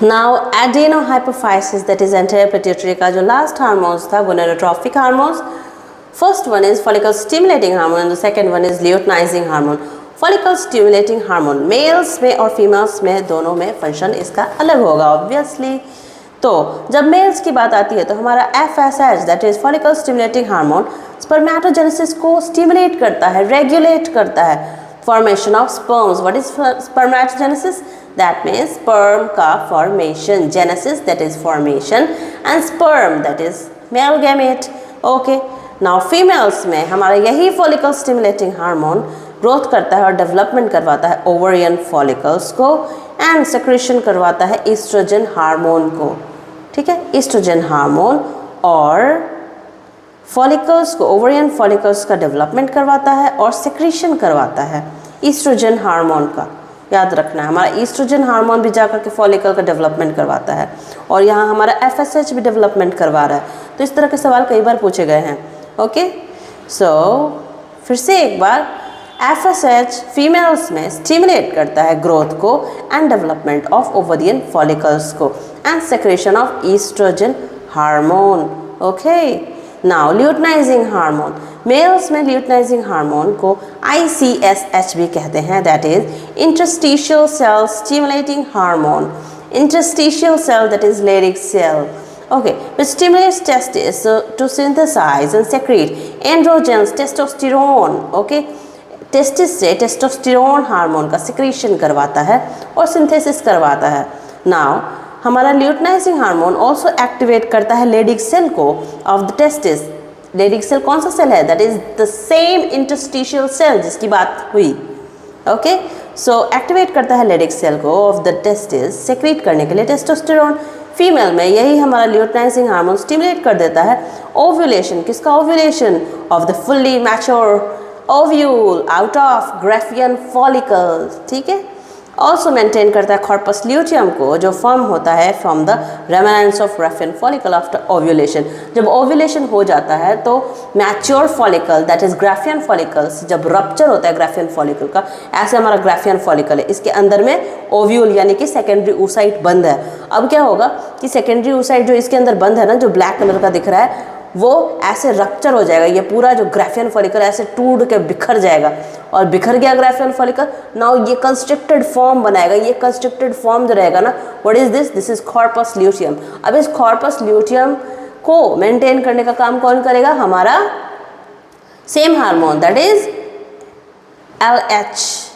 Now adenohypophysis that is anterior pituitary का जो last hormones था gonadotropic hormones. First one is follicle stimulating hormone and the second one is luteinising hormone. Follicle stimulating hormone males में और females में दोनों में function इसका अलग होगा ऑब्वियसली. तो जब मेल्स की बात आती है तो हमारा FSH that is follicle stimulating hormone spermatogenesis को स्टिमुलेट करता है, रेगुलेट करता है. Formation of sperms. What is spermatogenesis? That means sperm का formation. Genesis that is formation and sperm that is male gamete. Okay, now females में हमारा यही follicle stimulating hormone growth करता है और डेवलपमेंट करवाता है ओवरियन फॉलिकल्स को एंड सेक्रेशन करवाता है ईस्ट्रोजन हार्मोन को. ठीक है, ईस्ट्रोजन हार्मोन और फॉलिकल्स को, ओवरियन फॉलिकल्स का डेवलपमेंट करवाता है और सेक्रेशन करवाता है ईस्ट्रोजन हार्मोन का. याद रखना है हमारा ईस्ट्रोजन हार्मोन भी जाकर के फॉलिकल का डेवलपमेंट करवाता है और यहाँ हमारा FSH भी डेवलपमेंट करवा रहा है. तो इस तरह के सवाल कई बार पूछे गए हैं. ओके, सो फिर से एक बार, FSH फीमेल्स में स्टिमुलेट करता है ग्रोथ को and development of ovarian follicles को and secretion of oestrogen hormone. Okay, now luteinising hormone. Males में ल्यूटनाइजिंग हार्मोन को ICSH भी कहते हैं that is interstitial cell stimulating hormone. Interstitial cell that is Leydig cell. Okay, which stimulates testes to synthesize and secrete androgens testosterone. Okay, testis से testosterone hormone का secretion करवाता है और सिंथेसिस करवाता है. नाउ हमारा ल्यूटनाइजिंग हार्मोन ऑल्सो एक्टिवेट करता है लेडिक सेल को of the testis. Leydig cell कौन सा सेल है? That is the same interstitial cell जिसकी बात हुई. ओके, सो एक्टिवेट करता है लेडिक सेल को ऑफ द टेस्टिस सेक्रेट करने के लिए टेस्टोस्टेरोन. फीमेल में यही हमारा ल्यूटनाइजिंग हार्मोन स्टिमुलेट कर देता है ओव्यूलेशन. किसका ovulation? Of the fully mature ovule out of Graafian follicles. ठीक है, ऑल्सो मेंटेन करता है कॉर्पस ल्यूटियम को जो फॉर्म होता है from the remnants of Graafian follicle after ovulation. जब ओव्यूलेशन हो जाता है तो mature follicle that is Graafian follicles, जब रप्चर होता है ग्राफियन फॉलिकल का, ऐसे हमारा ग्राफियन फॉलिकल है, इसके अंदर में ओव्यूल यानी कि सेकेंडरी oocyte बंद है. अब क्या होगा कि सेकेंडरी oocyte जो इसके अंदर बंद है ना, जो ब्लैक कलर का दिख रहा है, वो ऐसे रप्चर हो जाएगा. ये पूरा जो ग्राफियन फॉलिकल ऐसे टूट के बिखर जाएगा और बिखर गया ग्राफियन फॉलिकल. नाउ ये कंस्ट्रक्टेड फॉर्म बनाएगा. ये कंस्ट्रक्टेड फॉर्म जो रहेगा ना, what is this? This is corpus luteum. अब इस कॉर्पस ल्यूटियम को मेंटेन करने का काम कौन करेगा? हमारा same hormone that is LH.